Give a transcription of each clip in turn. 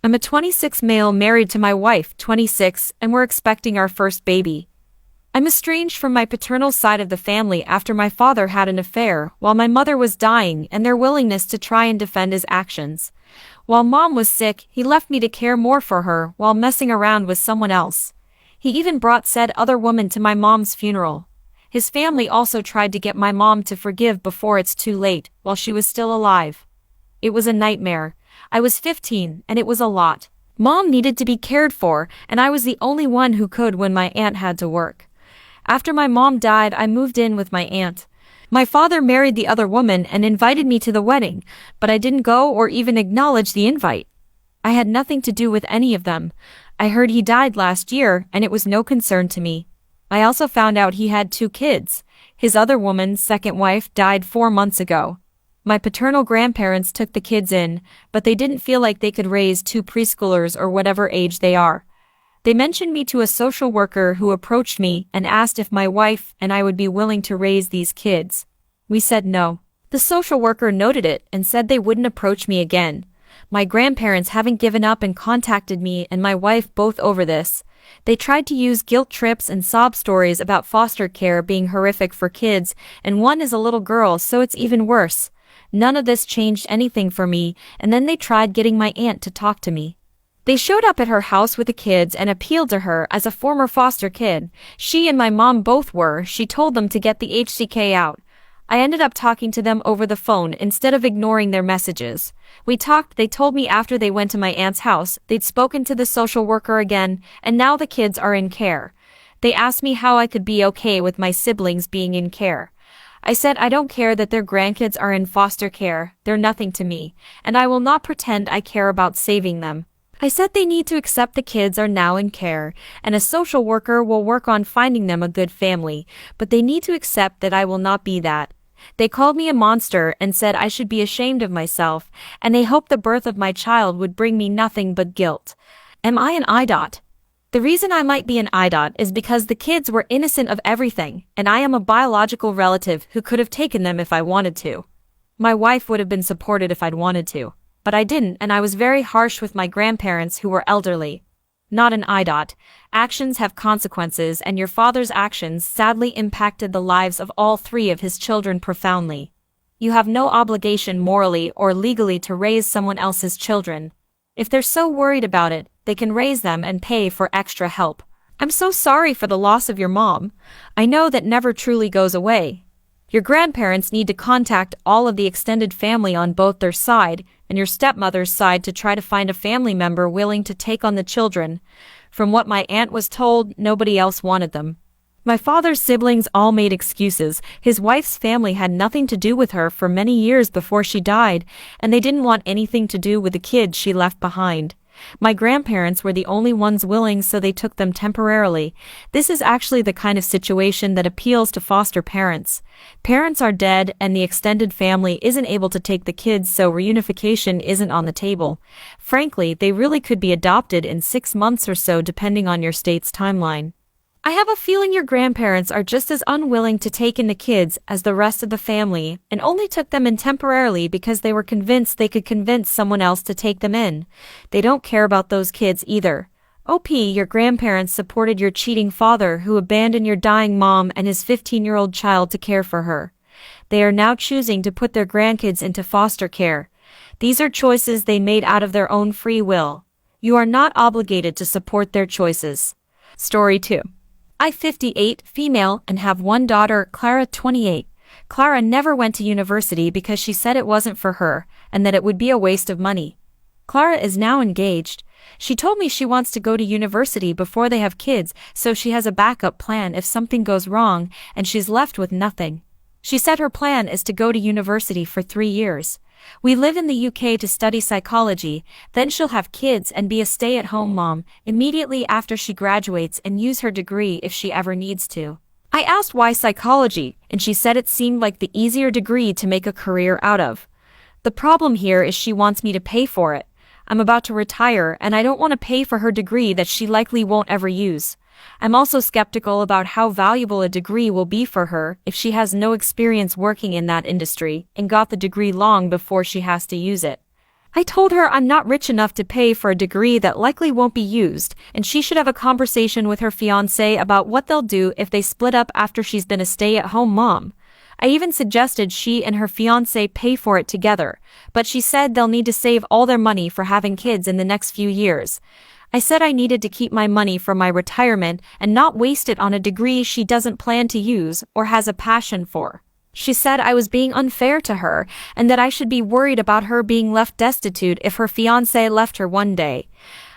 I'm a 26 male married to my wife, 26, and we're expecting our first baby. I'm estranged from my paternal side of the family after my father had an affair while my mother was dying and their willingness to try and defend his actions. While mom was sick, he left me to care more for her while messing around with someone else. He even brought said other woman to my mom's funeral. His family also tried to get my mom to forgive before it's too late, while she was still alive. It was a nightmare. I was 15, and it was a lot. Mom needed to be cared for, and I was the only one who could when my aunt had to work. After my mom died, I moved in with my aunt. My father married the other woman and invited me to the wedding, but I didn't go or even acknowledge the invite. I had nothing to do with any of them. I heard he died last year, and it was no concern to me. I also found out he had 2 kids. His other woman's second wife died 4 months ago. My paternal grandparents took the kids in, but they didn't feel like they could raise 2 preschoolers or whatever age they are. They mentioned me to a social worker who approached me and asked if my wife and I would be willing to raise these kids. We said no. The social worker noted it and said they wouldn't approach me again. My grandparents haven't given up and contacted me and my wife both over this. They tried to use guilt trips and sob stories about foster care being horrific for kids, and one is a little girl, so it's even worse. None of this changed anything for me, and then they tried getting my aunt to talk to me. They showed up at her house with the kids and appealed to her as a former foster kid. She and my mom both were. She told them to get the HCK out. I ended up talking to them over the phone instead of ignoring their messages. We talked. They told me after they went to my aunt's house, they'd spoken to the social worker again, and now the kids are in care. They asked me how I could be okay with my siblings being in care. I said I don't care that their grandkids are in foster care, they're nothing to me, and I will not pretend I care about saving them. I said they need to accept the kids are now in care, and a social worker will work on finding them a good family, but they need to accept that I will not be that. They called me a monster and said I should be ashamed of myself, and they hoped the birth of my child would bring me nothing but guilt. Am I an IDOT? The reason I might be an IDOT is because the kids were innocent of everything, and I am a biological relative who could have taken them if I wanted to. My wife would have been supported if I'd wanted to, but I didn't, and I was very harsh with my grandparents who were elderly. Not an IDOT. Actions have consequences, and your father's actions sadly impacted the lives of all 3 of his children profoundly. You have no obligation morally or legally to raise someone else's children. If they're so worried about it, they can raise them and pay for extra help. I'm so sorry for the loss of your mom. I know that never truly goes away. Your grandparents need to contact all of the extended family on both their side and your stepmother's side to try to find a family member willing to take on the children. From what my aunt was told, nobody else wanted them. My father's siblings all made excuses. His wife's family had nothing to do with her for many years before she died, and they didn't want anything to do with the kids she left behind. My grandparents were the only ones willing, so they took them temporarily. This is actually the kind of situation that appeals to foster parents. Parents are dead and the extended family isn't able to take the kids, so reunification isn't on the table. Frankly, they really could be adopted in 6 months or so depending on your state's timeline. I have a feeling your grandparents are just as unwilling to take in the kids as the rest of the family, and only took them in temporarily because they were convinced they could convince someone else to take them in. They don't care about those kids either. Your grandparents supported your cheating father who abandoned your dying mom and his 15-year-old child to care for her. They are now choosing to put their grandkids into foster care. These are choices they made out of their own free will. You are not obligated to support their choices. Story 2. I'm 58, female, and have 1 daughter, Clara, 28. Clara never went to university because she said it wasn't for her, and that it would be a waste of money. Clara is now engaged. She told me she wants to go to university before they have kids, so she has a backup plan if something goes wrong, and she's left with nothing. She said her plan is to go to university for 3 years. We live in the UK to study psychology, then she'll have kids and be a stay-at-home mom immediately after she graduates and use her degree if she ever needs to. I asked why psychology, and she said it seemed like the easier degree to make a career out of. The problem here is she wants me to pay for it. I'm about to retire and I don't want to pay for her degree that she likely won't ever use. I'm also skeptical about how valuable a degree will be for her if she has no experience working in that industry and got the degree long before she has to use it. I told her I'm not rich enough to pay for a degree that likely won't be used, and she should have a conversation with her fiancé about what they'll do if they split up after she's been a stay-at-home mom. I even suggested she and her fiancé pay for it together, but she said they'll need to save all their money for having kids in the next few years. I said I needed to keep my money for my retirement and not waste it on a degree she doesn't plan to use or has a passion for. She said I was being unfair to her and that I should be worried about her being left destitute if her fiancé left her one day.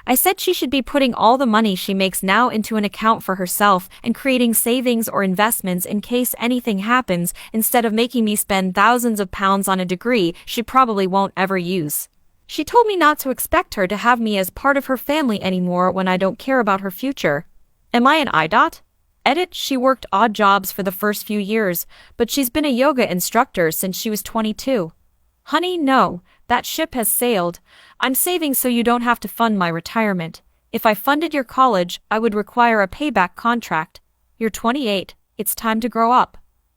I said she should be putting all the money she makes now into an account for herself and creating savings or investments in case anything happens instead of making me spend thousands of pounds on a degree she probably won't ever use. She told me not to expect her to have me as part of her family anymore when I don't care about her future. Am I an IDOT? Edit, she worked odd jobs for the first few years, but she's been a yoga instructor since she was 22. Honey, no, that ship has sailed. I'm saving so you don't have to fund my retirement. If I funded your college, I would require a payback contract. You're 28, it's time to grow up.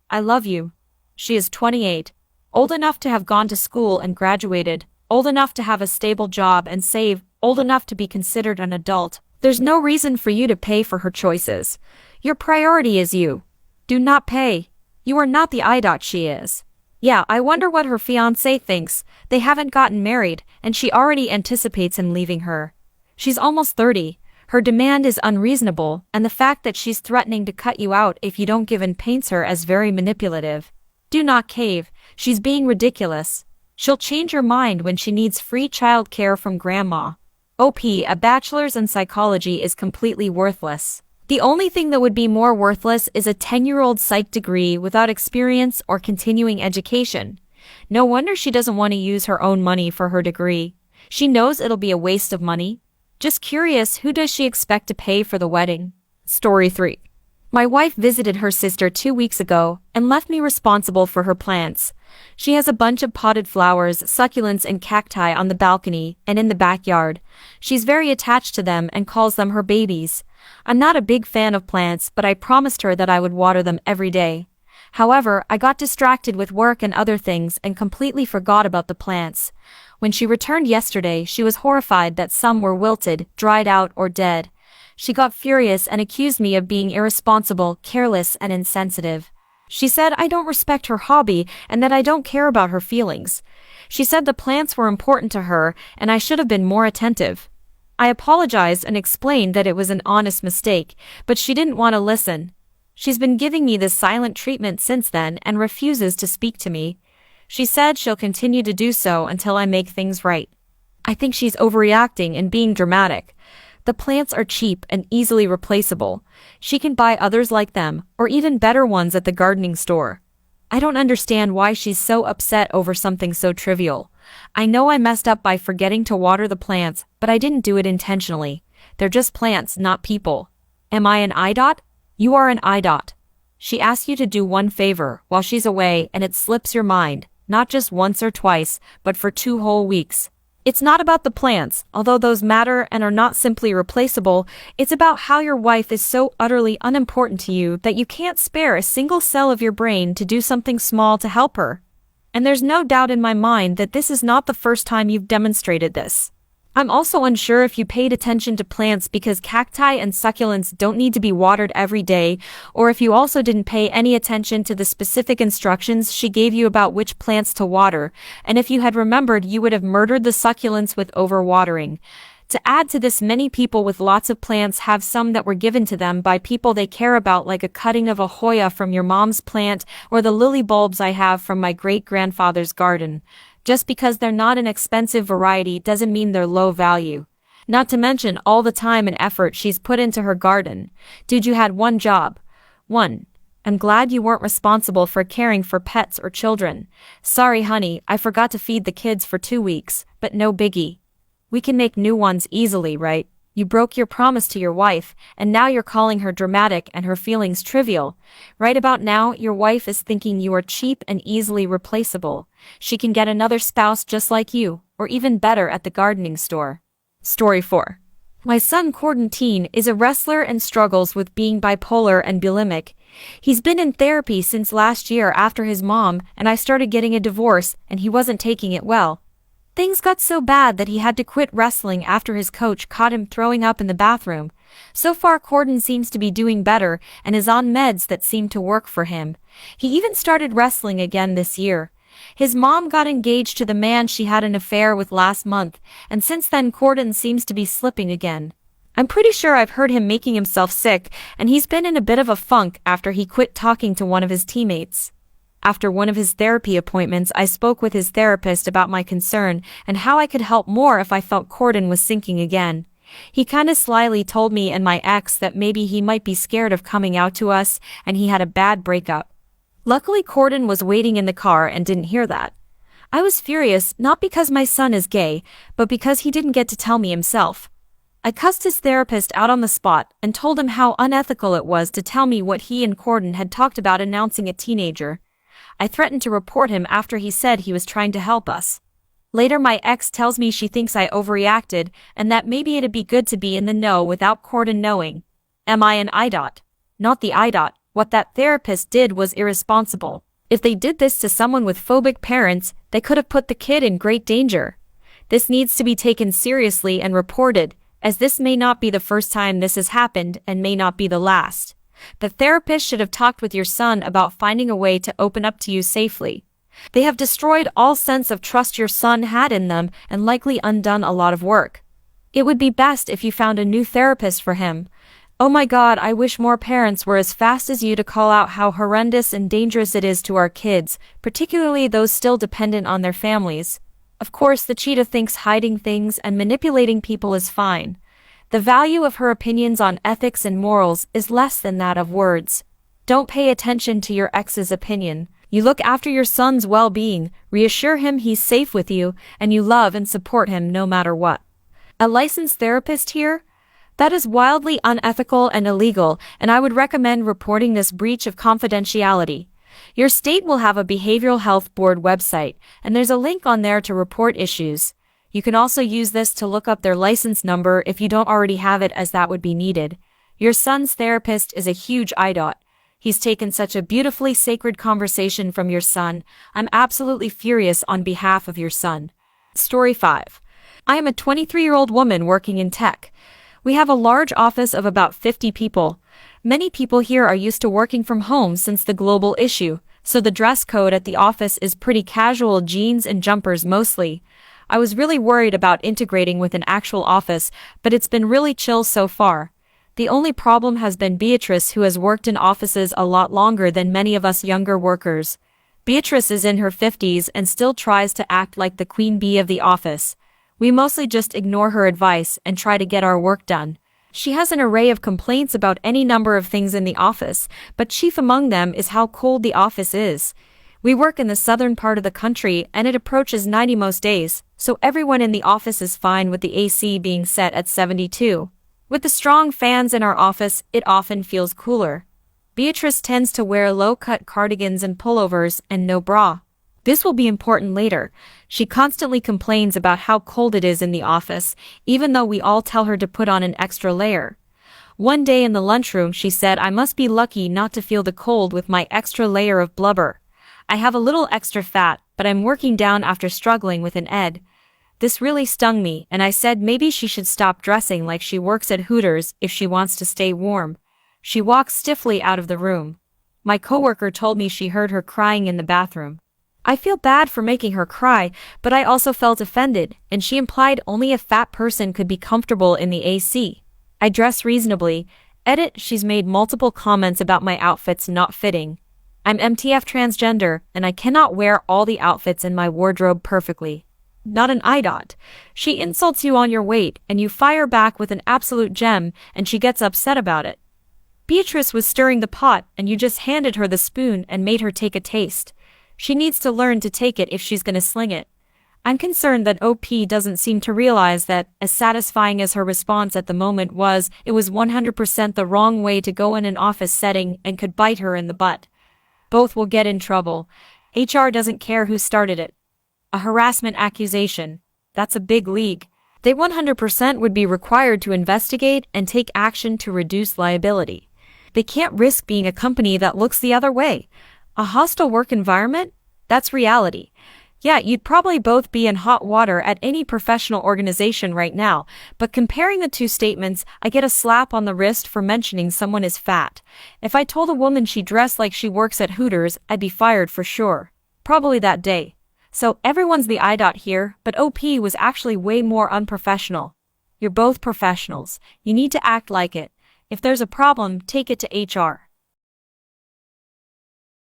I love you. She is 28. Old enough to have gone to school and graduated, old enough to have a stable job and save, old enough to be considered an adult. There's no reason for you to pay for her choices. Your priority is you. Do not pay. You are not the IDOT she is. Yeah, I wonder what her fiancé thinks. They haven't gotten married, and she already anticipates him leaving her. She's almost 30. Her demand is unreasonable, and the fact that she's threatening to cut you out if you don't give in paints her as very manipulative. Do not cave. She's being ridiculous. She'll change her mind when she needs free child care from grandma. OP, a bachelor's in psychology is completely worthless. The only thing that would be more worthless is a 10-year-old psych degree without experience or continuing education. No wonder she doesn't want to use her own money for her degree. She knows it'll be a waste of money. Just curious, who does she expect to pay for the wedding? Story 3. My wife visited her sister 2 weeks ago and left me responsible for her plants. She has a bunch of potted flowers, succulents, and cacti on the balcony and in the backyard. She's very attached to them and calls them her babies. I'm not a big fan of plants, but I promised her that I would water them every day. However, I got distracted with work and other things and completely forgot about the plants. When she returned yesterday, she was horrified that some were wilted, dried out, or dead. She got furious and accused me of being irresponsible, careless, and insensitive. She said I don't respect her hobby and that I don't care about her feelings. She said the plants were important to her and I should have been more attentive. I apologized and explained that it was an honest mistake, but she didn't want to listen. She's been giving me this silent treatment since then and refuses to speak to me. She said she'll continue to do so until I make things right. I think she's overreacting and being dramatic. The plants are cheap and easily replaceable. She can buy others like them, or even better ones at the gardening store. I don't understand why she's so upset over something so trivial. I know I messed up by forgetting to water the plants, but I didn't do it intentionally. They're just plants, not people. Am I an IDOT? You are an IDOT. She asks you to do one favor while she's away and it slips your mind, not just once or twice, but for 2 whole weeks. It's not about the plants, although those matter and are not simply replaceable. It's about how your wife is so utterly unimportant to you that you can't spare a single cell of your brain to do something small to help her. And there's no doubt in my mind that this is not the first time you've demonstrated this. I'm also unsure if you paid attention to plants because cacti and succulents don't need to be watered every day, or if you also didn't pay any attention to the specific instructions she gave you about which plants to water, and if you had remembered you would have murdered the succulents with overwatering. To add to this, many people with lots of plants have some that were given to them by people they care about, like a cutting of a Hoya from your mom's plant or the lily bulbs I have from my great-grandfather's garden. Just because they're not an expensive variety doesn't mean they're low value. Not to mention all the time and effort she's put into her garden. Dude, you had one job. One. I'm glad you weren't responsible for caring for pets or children. Sorry, honey, I forgot to feed the kids for 2 weeks, but no biggie. We can make new ones easily, right? You broke your promise to your wife, and now you're calling her dramatic and her feelings trivial. Right about now, your wife is thinking you are cheap and easily replaceable. She can get another spouse just like you, or even better at the gardening store. Story 4. My son Cordantine is a wrestler and struggles with being bipolar and bulimic. He's been in therapy since last year after his mom and I started getting a divorce, and he wasn't taking it well. Things got so bad that he had to quit wrestling after his coach caught him throwing up in the bathroom. So far Corden seems to be doing better and is on meds that seem to work for him. He even started wrestling again this year. His mom got engaged to the man she had an affair with last month, and since then Corden seems to be slipping again. I'm pretty sure I've heard him making himself sick, and he's been in a bit of a funk after he quit talking to one of his teammates. After one of his therapy appointments, I spoke with his therapist about my concern and how I could help more if I felt Corden was sinking again. He kinda slyly told me and my ex that maybe he might be scared of coming out to us and he had a bad breakup. Luckily Corden was waiting in the car and didn't hear that. I was furious, not because my son is gay, but because he didn't get to tell me himself. I cussed his therapist out on the spot and told him how unethical it was to tell me what he and Corden had talked about announcing a teenager. I threatened to report him after he said he was trying to help us. Later my ex tells me she thinks I overreacted and that maybe it'd be good to be in the know without Corden knowing. Am I an IDOT? Not the IDOT. What that therapist did was irresponsible. If they did this to someone with phobic parents, they could have put the kid in great danger. This needs to be taken seriously and reported, as this may not be the first time this has happened and may not be the last. The therapist should have talked with your son about finding a way to open up to you safely. They have destroyed all sense of trust your son had in them and likely undone a lot of work. It would be best if you found a new therapist for him. Oh my God, I wish more parents were as fast as you to call out how horrendous and dangerous it is to our kids, particularly those still dependent on their families. Of course, the cheetah thinks hiding things and manipulating people is fine. The value of her opinions on ethics and morals is less than that of words. Don't pay attention to your ex's opinion. You look after your son's well-being, reassure him he's safe with you, and you love and support him no matter what. A licensed therapist here? That is wildly unethical and illegal, and I would recommend reporting this breach of confidentiality. Your state will have a behavioral health board website, and there's a link on there to report issues. You can also use this to look up their license number if you don't already have it, as that would be needed. Your son's therapist is a huge IDOT. He's taken such a beautifully sacred conversation from your son. I'm absolutely furious on behalf of your son. Story 5. I am a 23-year-old woman working in tech. We have a large office of about 50 people. Many people here are used to working from home since the global issue, so the dress code at the office is pretty casual, jeans and jumpers mostly. I was really worried about integrating with an actual office, but it's been really chill so far. The only problem has been Beatrice, who has worked in offices a lot longer than many of us younger workers. Beatrice is in her 50s and still tries to act like the queen bee of the office. We mostly just ignore her advice and try to get our work done. She has an array of complaints about any number of things in the office, but chief among them is how cold the office is. We work in the southern part of the country and it approaches 90 most days, so everyone in the office is fine with the AC being set at 72. With the strong fans in our office, it often feels cooler. Beatrice tends to wear low-cut cardigans and pullovers and no bra. This will be important later. She constantly complains about how cold it is in the office, even though we all tell her to put on an extra layer. One day in the lunchroom she said I must be lucky not to feel the cold with my extra layer of blubber. I have a little extra fat, but I'm working down after struggling with an ed. This really stung me, and I said maybe she should stop dressing like she works at Hooters if she wants to stay warm. She walked stiffly out of the room. My coworker told me she heard her crying in the bathroom. I feel bad for making her cry, but I also felt offended, and she implied only a fat person could be comfortable in the AC. I dress reasonably. Edit, she's made multiple comments about my outfits not fitting. I'm MTF transgender, and I cannot wear all the outfits in my wardrobe perfectly. Not an IDOT. She insults you on your weight, and you fire back with an absolute gem, and she gets upset about it. Beatrice was stirring the pot, and you just handed her the spoon and made her take a taste. She needs to learn to take it if she's gonna sling it. I'm concerned that OP doesn't seem to realize that, as satisfying as her response at the moment was, it was 100% the wrong way to go in an office setting and could bite her in the butt. Both will get in trouble. HR doesn't care who started it. A harassment accusation. That's a big league. They 100% would be required to investigate and take action to reduce liability. They can't risk being a company that looks the other way. A hostile work environment? That's reality. Yeah, you'd probably both be in hot water at any professional organization right now, but comparing the two statements, I get a slap on the wrist for mentioning someone is fat. If I told a woman she dressed like she works at Hooters, I'd be fired for sure. Probably that day. So everyone's the I dot here, but OP was actually way more unprofessional. You're both professionals. You need to act like it. If there's a problem, take it to HR.